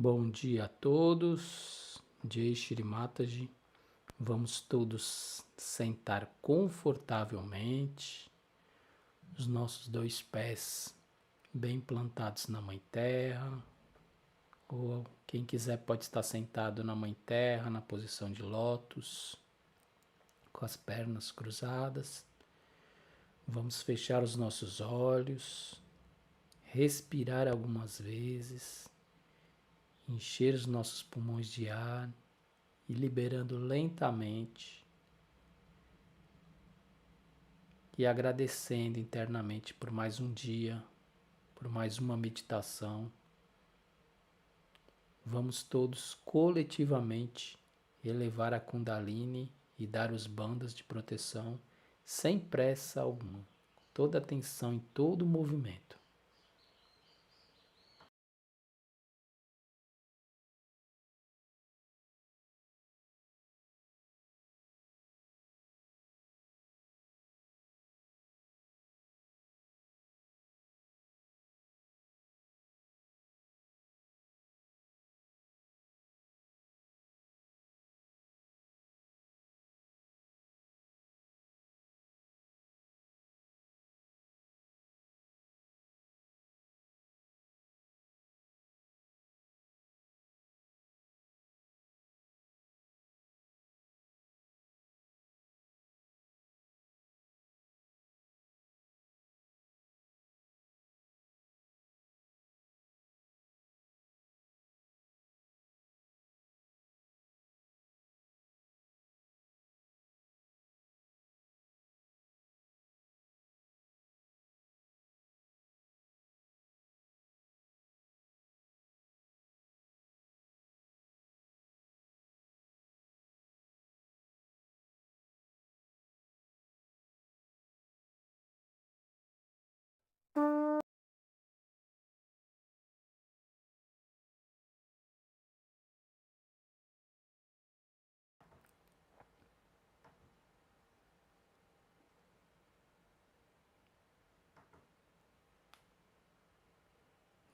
Bom dia a todos, Jai Shri Mataji. Vamos todos sentar confortavelmente, os nossos dois pés bem plantados na Mãe Terra, ou quem quiser pode estar sentado na Mãe Terra, na posição de lótus, com as pernas cruzadas. Vamos fechar os nossos olhos, respirar algumas vezes, encher os nossos pulmões de ar e liberando lentamente e agradecendo internamente por mais um dia, por mais uma meditação. Vamos todos coletivamente elevar a Kundalini e dar os bandas de proteção sem pressa alguma, toda atenção em todo o movimento.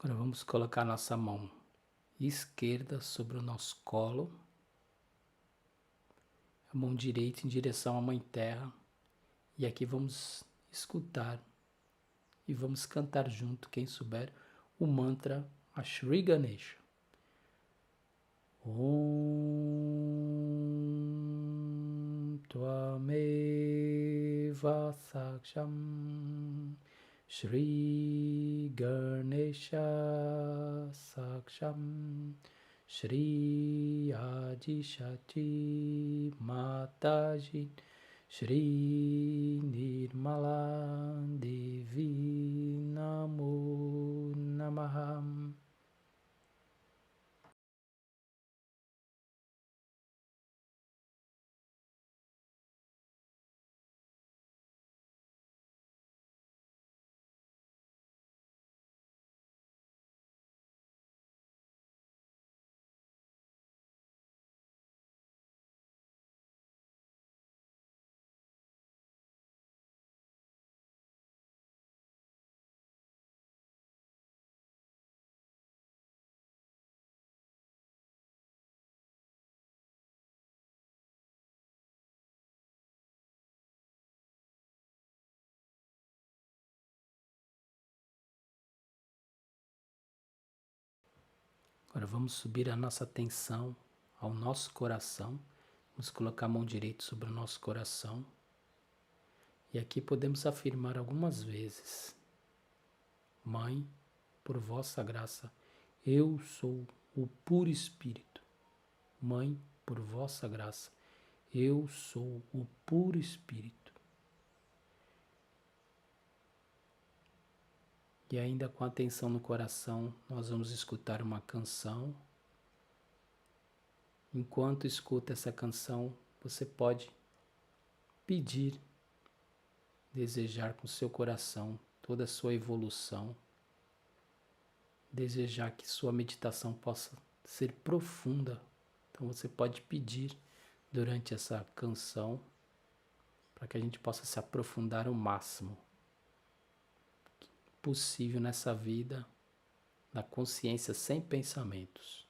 Agora vamos colocar nossa mão esquerda sobre o nosso colo, a mão direita em direção à Mãe Terra, e aqui vamos escutar e vamos cantar junto, quem souber, o mantra a Shri Ganesha. Om Tvameva Saksham Shri Ganesha Saksham Shri Adishati Mataji Shri Nirmala Devi Namo Namaham. Agora vamos subir a nossa atenção ao nosso coração. Vamos colocar a mão direita sobre o nosso coração. E aqui podemos afirmar algumas vezes: Mãe, por vossa graça, eu sou o puro Espírito. Mãe, por vossa graça, eu sou o puro Espírito. E ainda com atenção no coração, nós vamos escutar uma canção. Enquanto escuta essa canção, você pode pedir, desejar com seu coração toda a sua evolução, desejar que sua meditação possa ser profunda. Então você pode pedir durante essa canção para que a gente possa se aprofundar o máximo possível nessa vida da consciência sem pensamentos.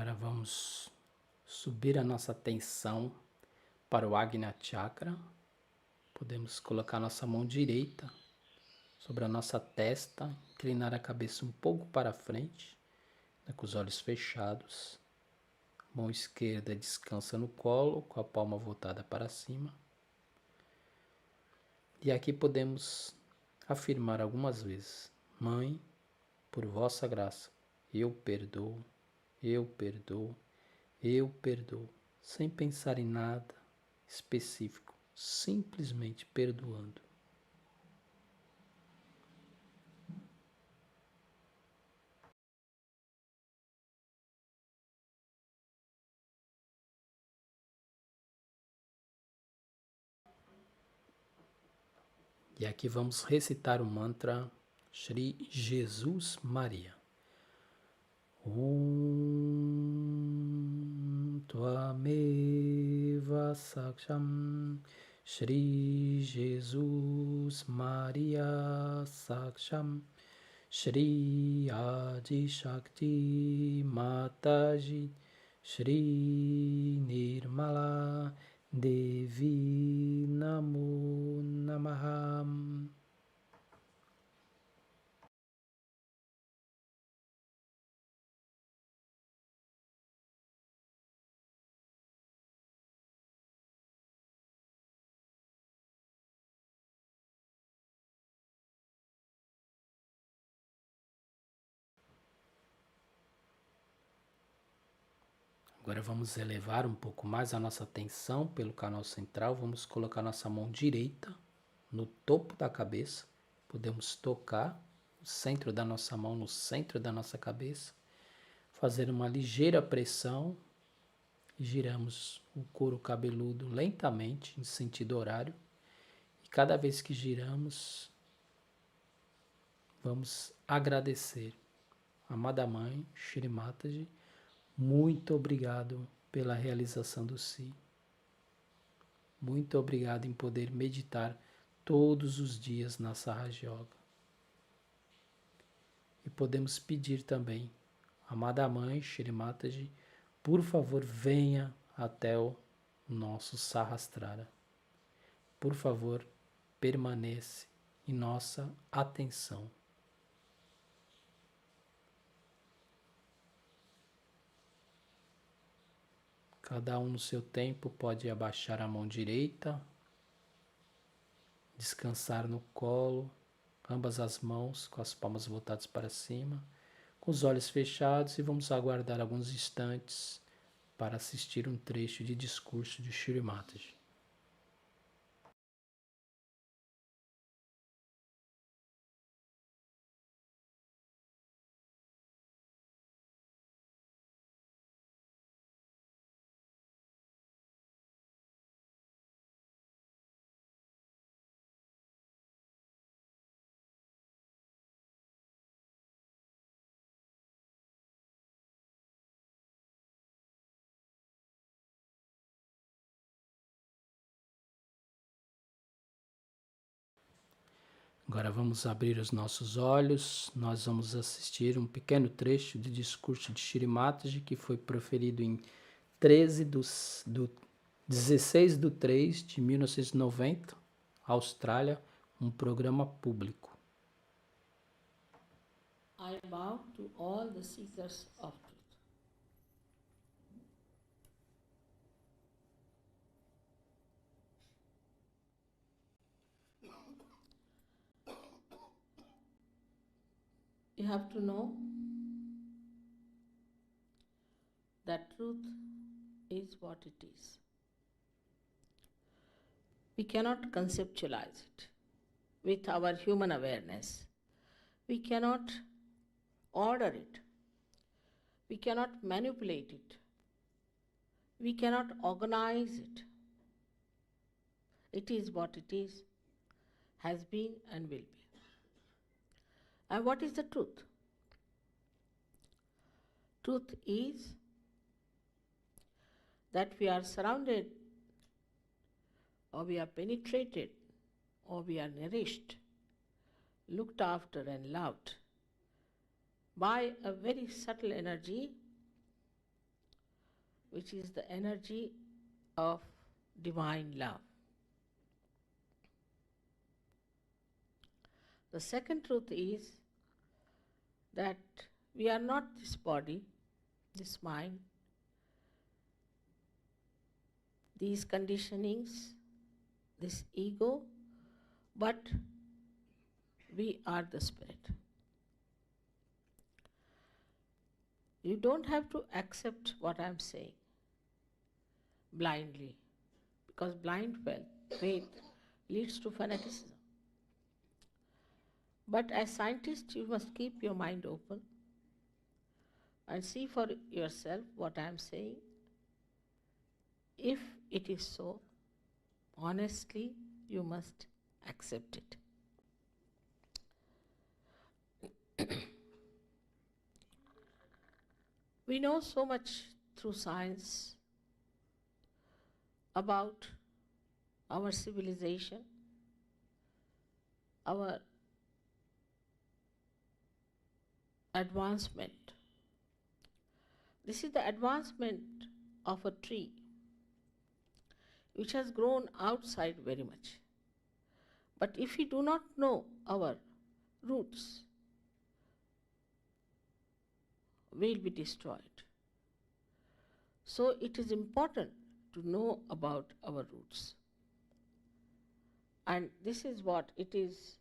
Agora vamos subir a nossa atenção para o Agnya Chakra. Podemos colocar nossa mão direita sobre a nossa testa, inclinar a cabeça um pouco para frente, com os olhos fechados. Mão esquerda descansa no colo, com a palma voltada para cima. E aqui podemos afirmar algumas vezes: Mãe, por vossa graça, eu perdoo, eu perdoo, eu perdoo, sem pensar em nada específico, simplesmente perdoando. E aqui vamos recitar o mantra Shri Jesus Maria. Om Tvameva Saksham Shri Jesus Maria Saksham Shri Adi Shakti Mataji Shri Nirmala Devi Namo Namaham. Agora vamos elevar um pouco mais a nossa atenção pelo canal central. Vamos colocar nossa mão direita no topo da cabeça. Podemos tocar o centro da nossa mão no centro da nossa cabeça. Fazer uma ligeira pressão. Giramos o couro cabeludo lentamente em sentido horário. E cada vez que giramos, vamos agradecer. Amada Mãe, Shri Mataji, muito obrigado pela realização do Si. Muito obrigado em poder meditar todos os dias na Sahaja Yoga. E podemos pedir também, amada Mãe, Shri Mataji, por favor, venha até o nosso Sahasrara. Por favor, permaneça em nossa atenção. Cada um no seu tempo pode abaixar a mão direita, descansar no colo, ambas as mãos com as palmas voltadas para cima, com os olhos fechados, e vamos aguardar alguns instantes para assistir um trecho de discurso de Shri Mataji. Agora vamos abrir os nossos olhos. Nós vamos assistir um pequeno trecho de discurso de Shri Mataji que foi proferido em 16/3/1990, Austrália, um programa público. I bow to all the seekers of truth. You have to know that truth is what it is. We cannot conceptualize it with our human awareness. We cannot order it. We cannot manipulate it. We cannot organize it. It is what it is, has been and will be. And what is the truth? Truth is that we are surrounded, or we are penetrated, or we are nourished, looked after and loved by a very subtle energy which is the energy of divine love. The second truth is that we are not this body, this mind, these conditionings, this ego, but we are the spirit. You don't have to accept what I am saying blindly, because blind faith leads to fanaticism. But as scientists, you must keep your mind open and see for yourself what I am saying. If it is so, honestly, you must accept it. We know so much through science about our civilization, our advancement. This is the advancement of a tree which has grown outside very much. But if we do not know our roots, we will be destroyed. So it is important to know about our roots. And this is what it is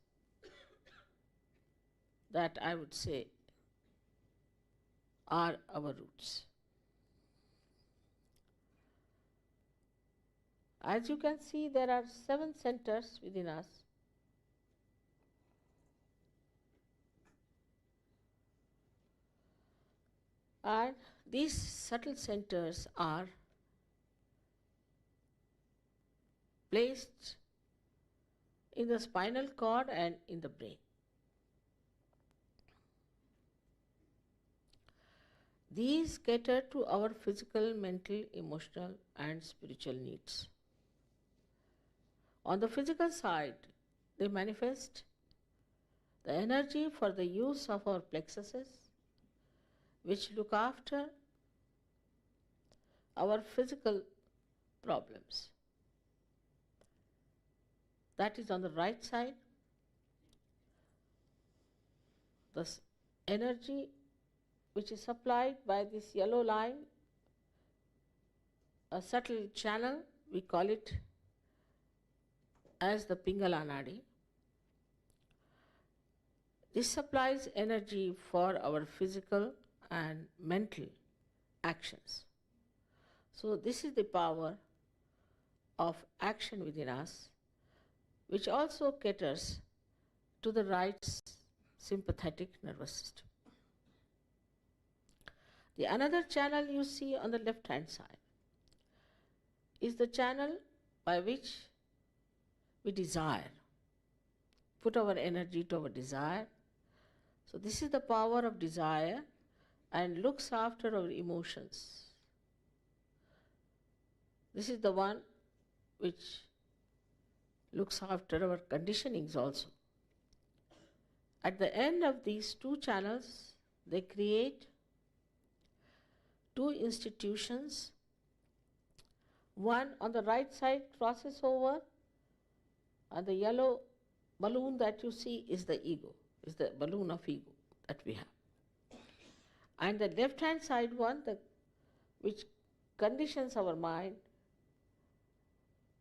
that I would say are our roots. As you can see, there are 7 centers within us. And these subtle centers are placed in the spinal cord and in the brain. These cater to our physical, mental, emotional, and spiritual needs. On the physical side, they manifest the energy for the use of our plexuses, which look after our physical problems. That is on the right side. This energy which is supplied by this yellow line, a subtle channel, we call it as the Pingala Nadi. This supplies energy for our physical and mental actions. So this is the power of action within us, which also caters to the right sympathetic nervous system. The another channel you see on the left hand side is the channel by which we desire, put our energy to our desire. So this is the power of desire and looks after our emotions. This is the one which looks after our conditionings also. At the end of these 2 channels, they create 2 institutions. One on the right side crosses over, and the yellow balloon that you see is the ego, is the balloon of ego that we have. And the left hand side one, which conditions our mind,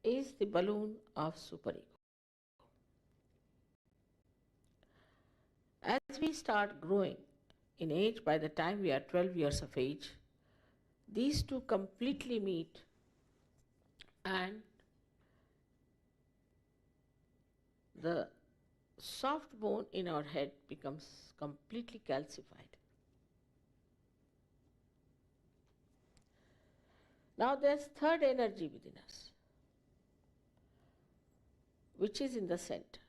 is the balloon of superego. As we start growing in age, by the time we are 12 years of age, these 2 completely meet, and the soft bone in our head becomes completely calcified. Now there's third energy within us, which is in the center.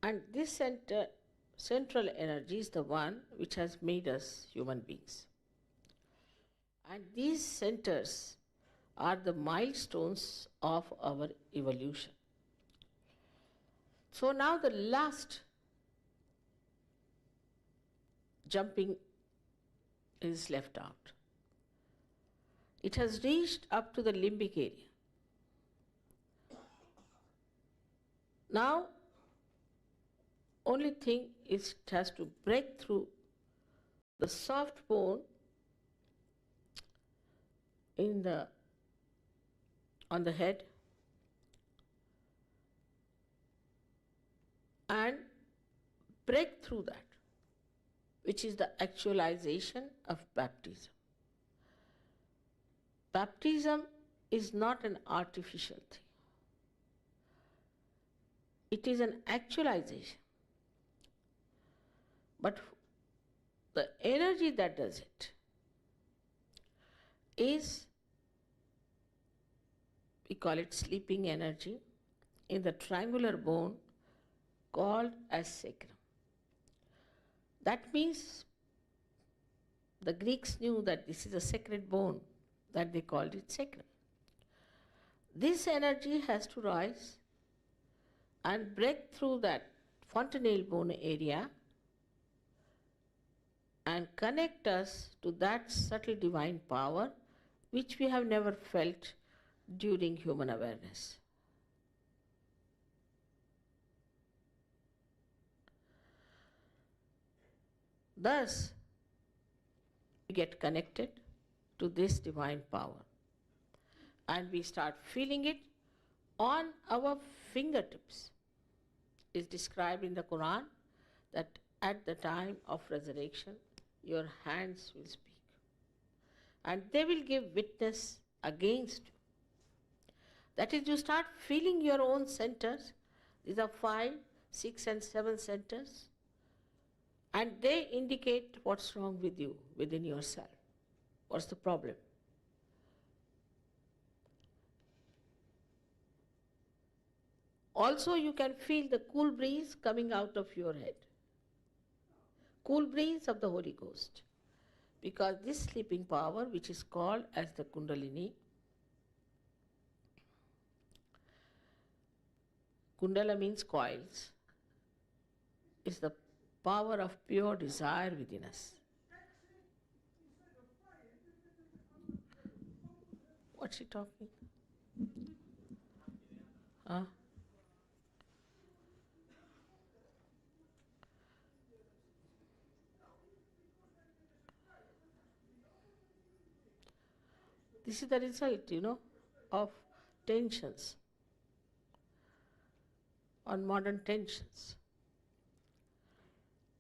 And this central energy is the one which has made us human beings. And these centers are the milestones of our evolution. So now the last jumping is left out. It has reached up to the limbic area. Now, only thing is it has to break through the soft bone on the head and break through that, which is the actualization of baptism. Baptism is not an artificial thing. It is an actualization. But the energy that does it is, we call it sleeping energy, in the triangular bone called as sacrum. That means the Greeks knew that this is a sacred bone, that they called it sacrum. This energy has to rise and break through that fontanelle bone area and connect us to that subtle divine power which we have never felt during human awareness. Thus, we get connected to this divine power and we start feeling it on our fingertips. It's described in the Quran that at the time of resurrection, your hands will speak and they will give witness against you. That is, you start feeling your own centers. These are 5, 6 and 7 centers, and they indicate what's wrong with you within yourself. What's the problem? Also, you can feel the cool breeze coming out of your head. Cool breeze of the Holy Ghost. Because this sleeping power, which is called as the Kundalini, Kundala means coils, is the power of pure desire within us. What's she talking? Huh? This is the result, of tensions, on modern tensions.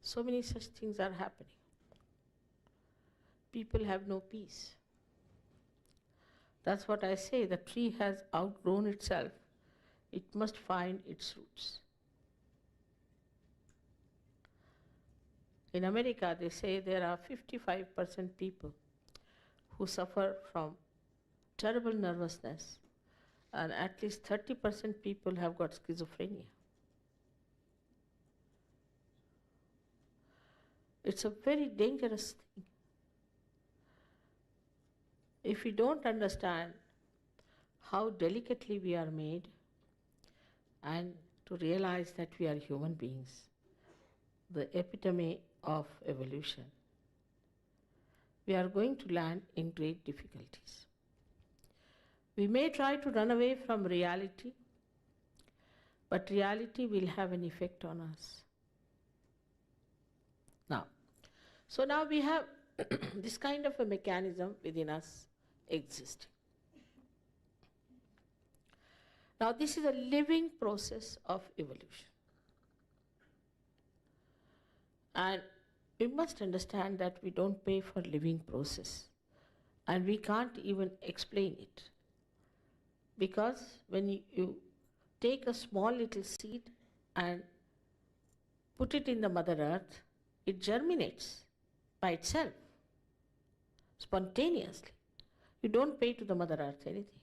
So many such things are happening. People have no peace. That's what I say, the tree has outgrown itself. It must find its roots. In America, they say there are 55% people who suffer from terrible nervousness, and at least 30% people have got schizophrenia. It's a very dangerous thing. If we don't understand how delicately we are made and to realize that we are human beings, the epitome of evolution, we are going to land in great difficulties. We may try to run away from reality, but reality will have an effect on us. Now we have this kind of a mechanism within us existing. Now this is a living process of evolution. And we must understand that we don't pay for living process. And we can't even explain it. Because when you take a small little seed and put it in the Mother Earth, it germinates by itself, spontaneously. You don't pay to the Mother Earth anything.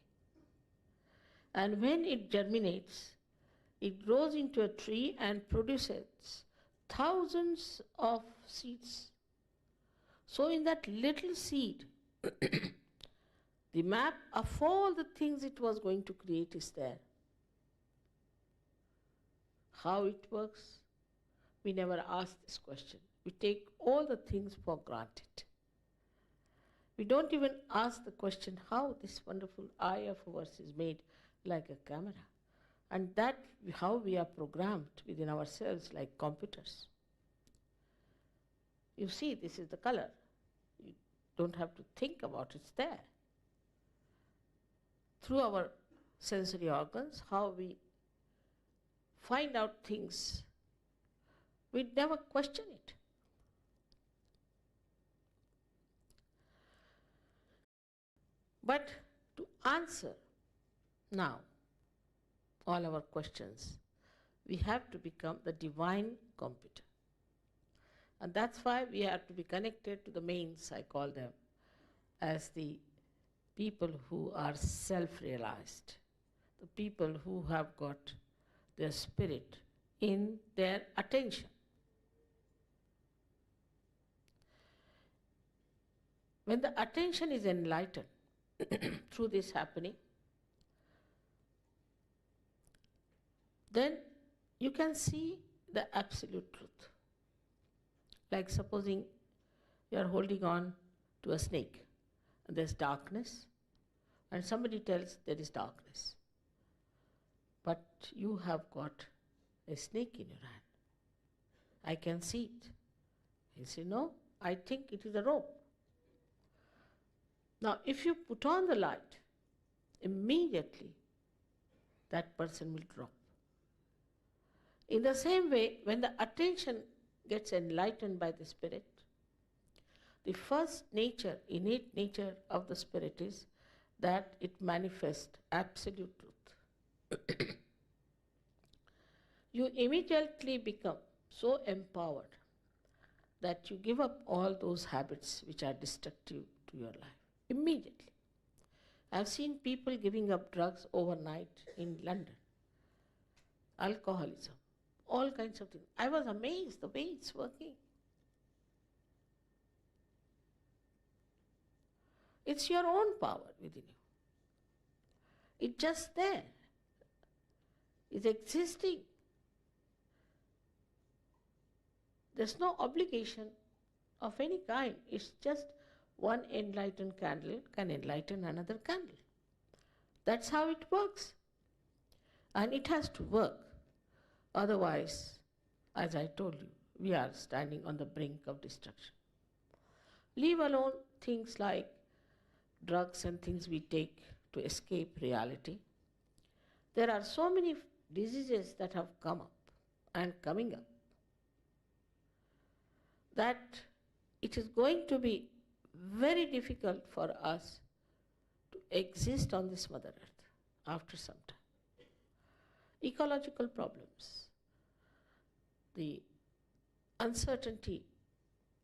And when it germinates, it grows into a tree and produces thousands of seeds. So in that little seed, the map of all the things it was going to create is there. How it works? We never ask this question. We take all the things for granted. We don't even ask the question how this wonderful eye of ours is made like a camera. And that how we are programmed within ourselves like computers. You see, this is the color. You don't have to think about it, it's there. Through our sensory organs, how we find out things, we never question it. But to answer now all our questions, we have to become the divine computer. And that's why we have to be connected to the mains, I call them, as the people who are self-realized, the people who have got their spirit in their attention. When the attention is enlightened through this happening, then you can see the absolute truth. Like supposing you are holding on to a snake and there's darkness, and somebody tells there is darkness, but you have got a snake in your hand. I can see it. You say, no, I think it is a rope. Now, if you put on the light, immediately that person will drop. In the same way, when the attention gets enlightened by the Spirit, the first nature, innate nature of the Spirit is that it manifests absolute truth. You immediately become so empowered that you give up all those habits which are destructive to your life. Immediately. I've seen people giving up drugs overnight in London. Alcoholism, all kinds of things. I was amazed the way it's working. It's your own power within you. It's just there. It's existing. There's no obligation of any kind. It's just one enlightened candle can enlighten another candle. That's how it works. And it has to work. Otherwise, as I told you, we are standing on the brink of destruction. Leave alone things like drugs and things we take to escape reality. There are so many diseases that have come up and coming up that it is going to be very difficult for us to exist on this Mother Earth after some time. Ecological problems, the uncertainty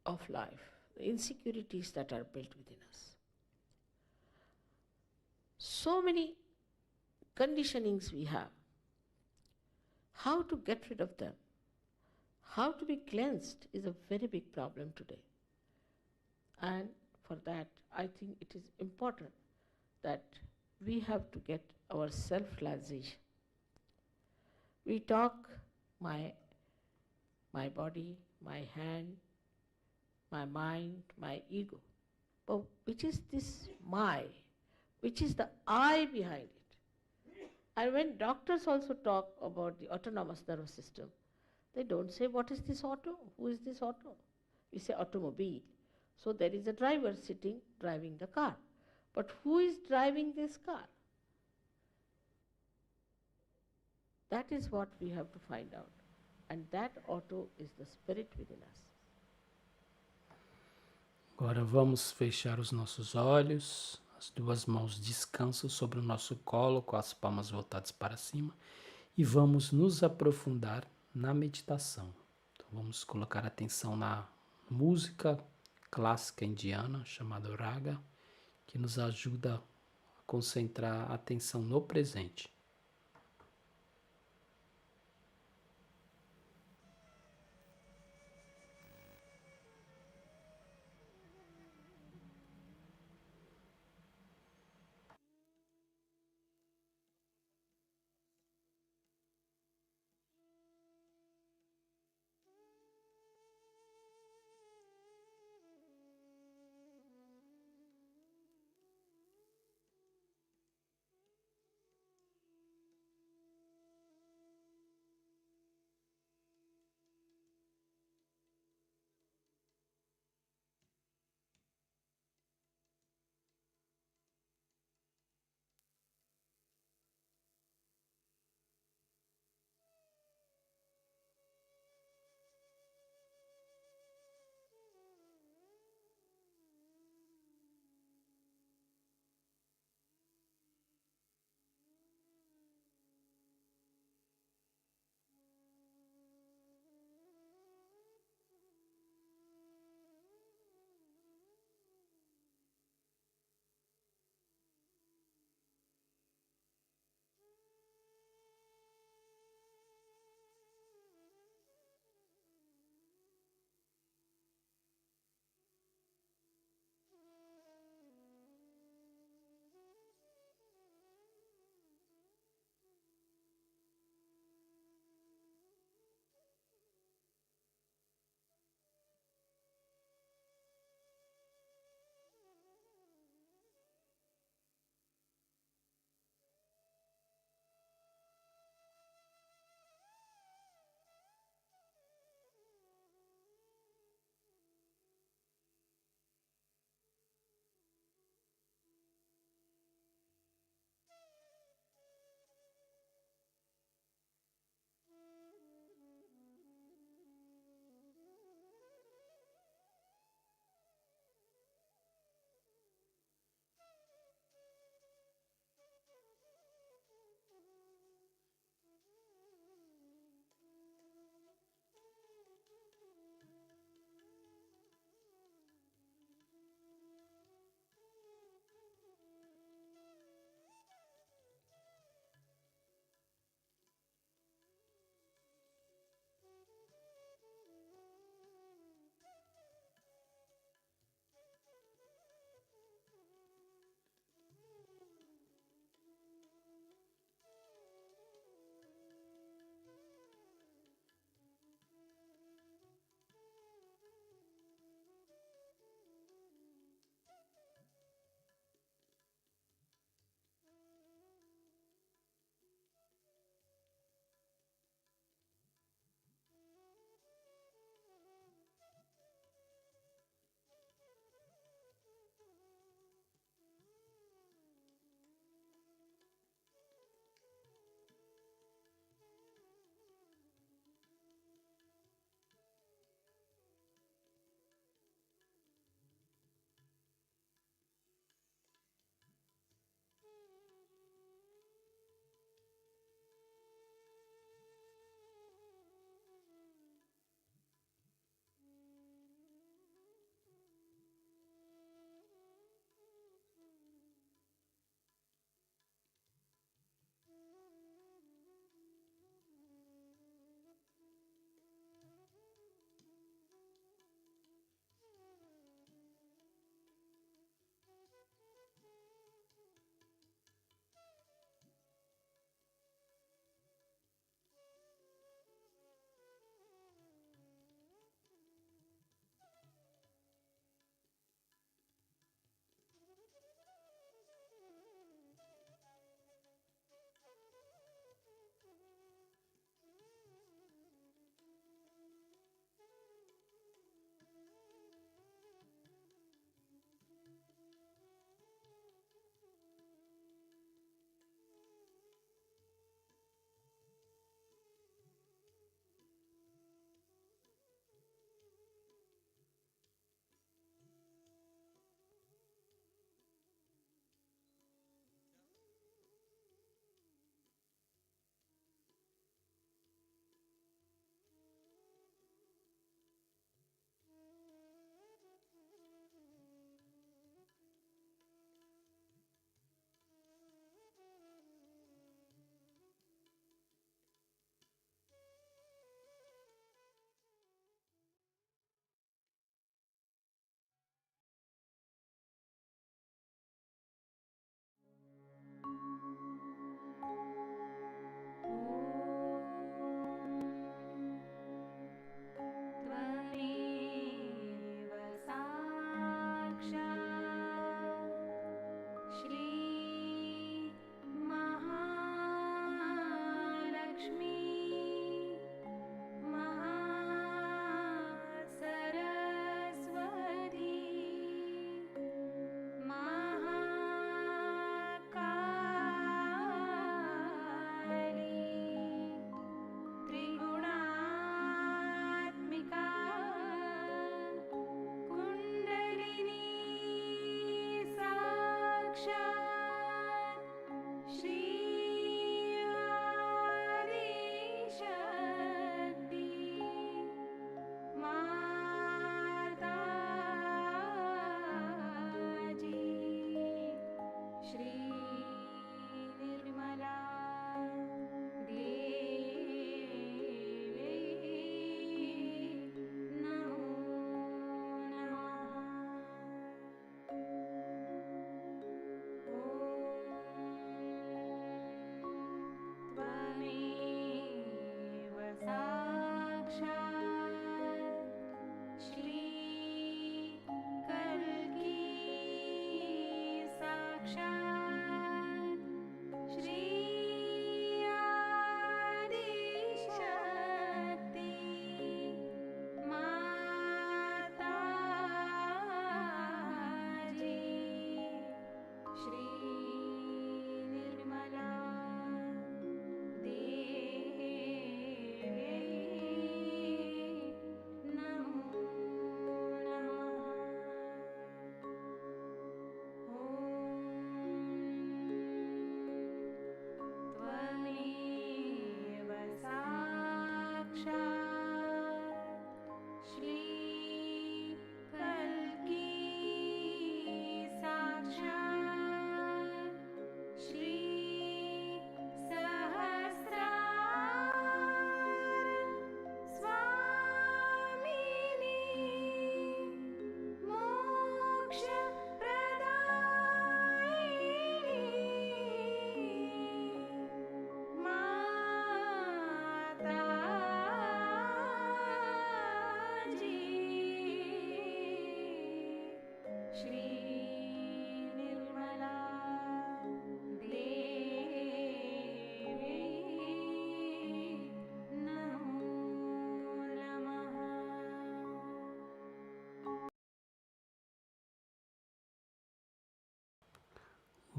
of life, the insecurities that are built within us. So many conditionings we have. How to get rid of them, how to be cleansed is a very big problem today. And for that, I think it is important that we have to get our self-realization. We talk my body, my hand, my mind, my ego. But which is this my? Which is the I behind it? And when doctors also talk about the autonomous nervous system, they don't say, what is this auto? Who is this auto? We say automobile. So there is a driver sitting, driving the car. But who is driving this car? That is what we have to find out. And that auto is the spirit within us. Agora vamos fechar os nossos olhos. As duas mãos descansam sobre o nosso colo, com as palmas voltadas para cima. E vamos nos aprofundar na meditação. Então vamos colocar atenção na música clássica indiana, chamada raga, que nos ajuda a concentrar a atenção no presente.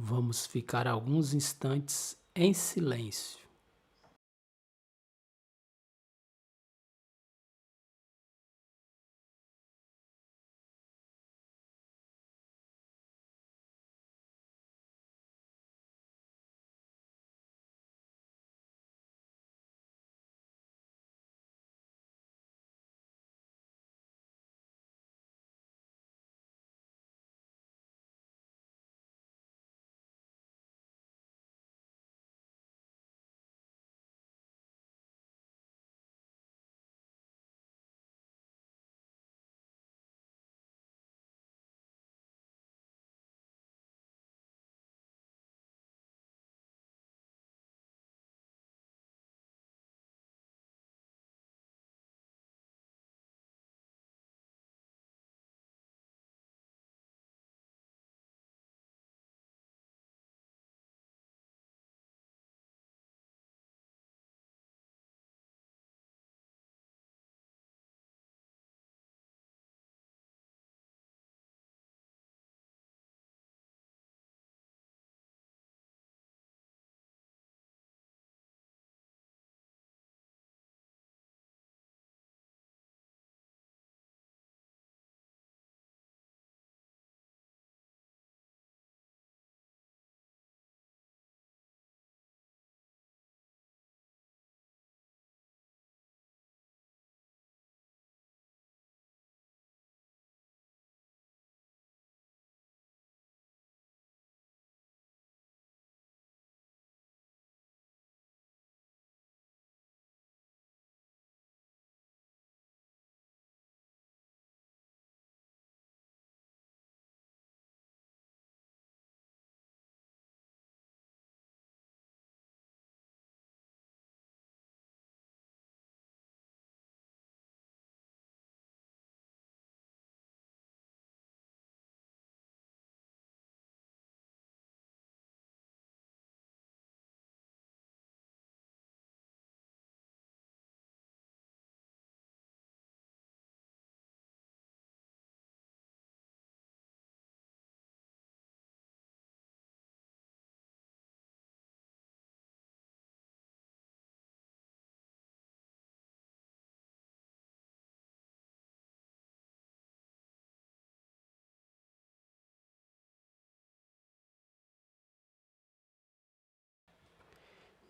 Vamos ficar alguns instantes em silêncio.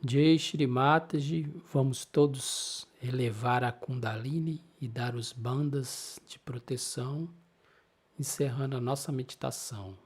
Jai Shri Mataji, vamos todos elevar a Kundalini e dar os bandas de proteção, encerrando a nossa meditação.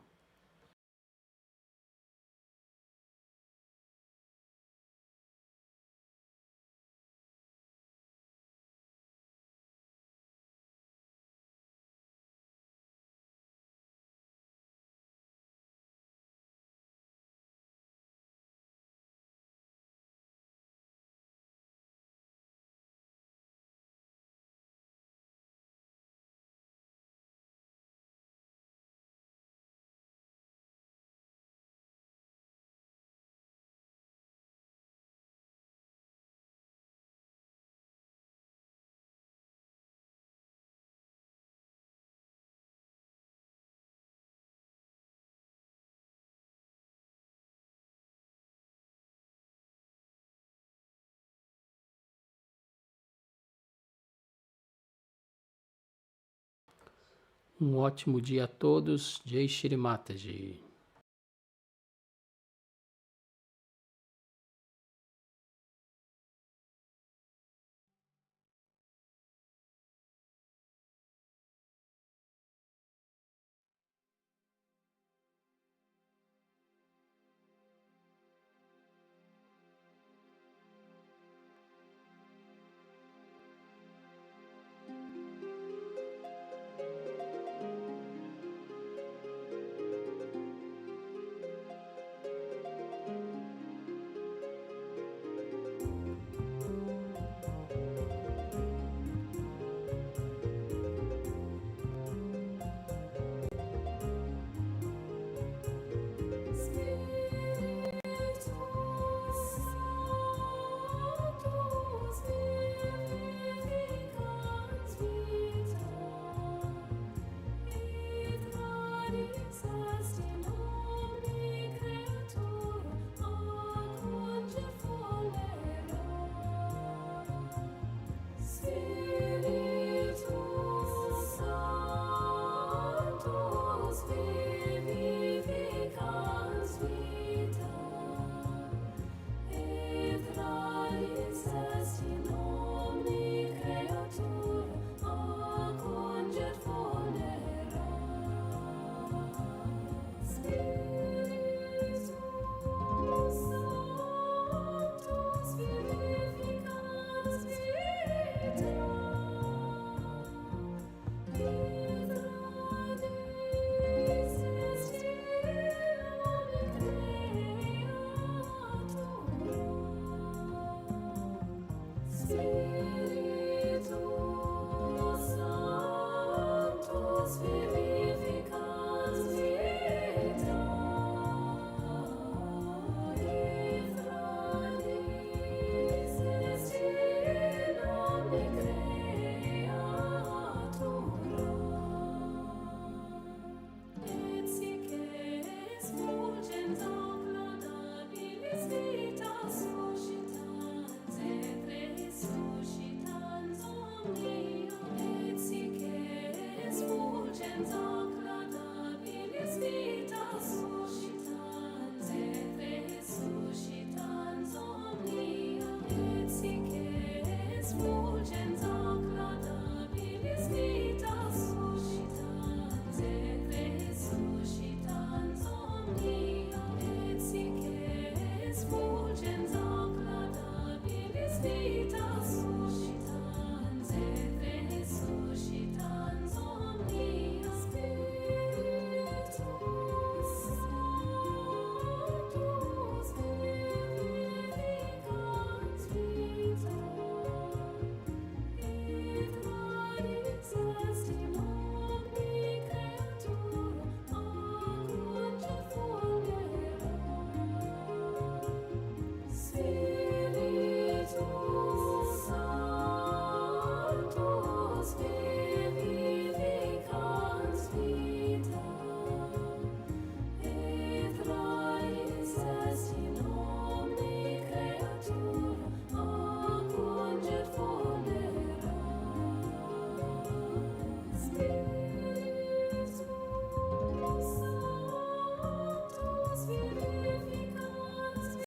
Um ótimo dia a todos. Jai Shri Mataji.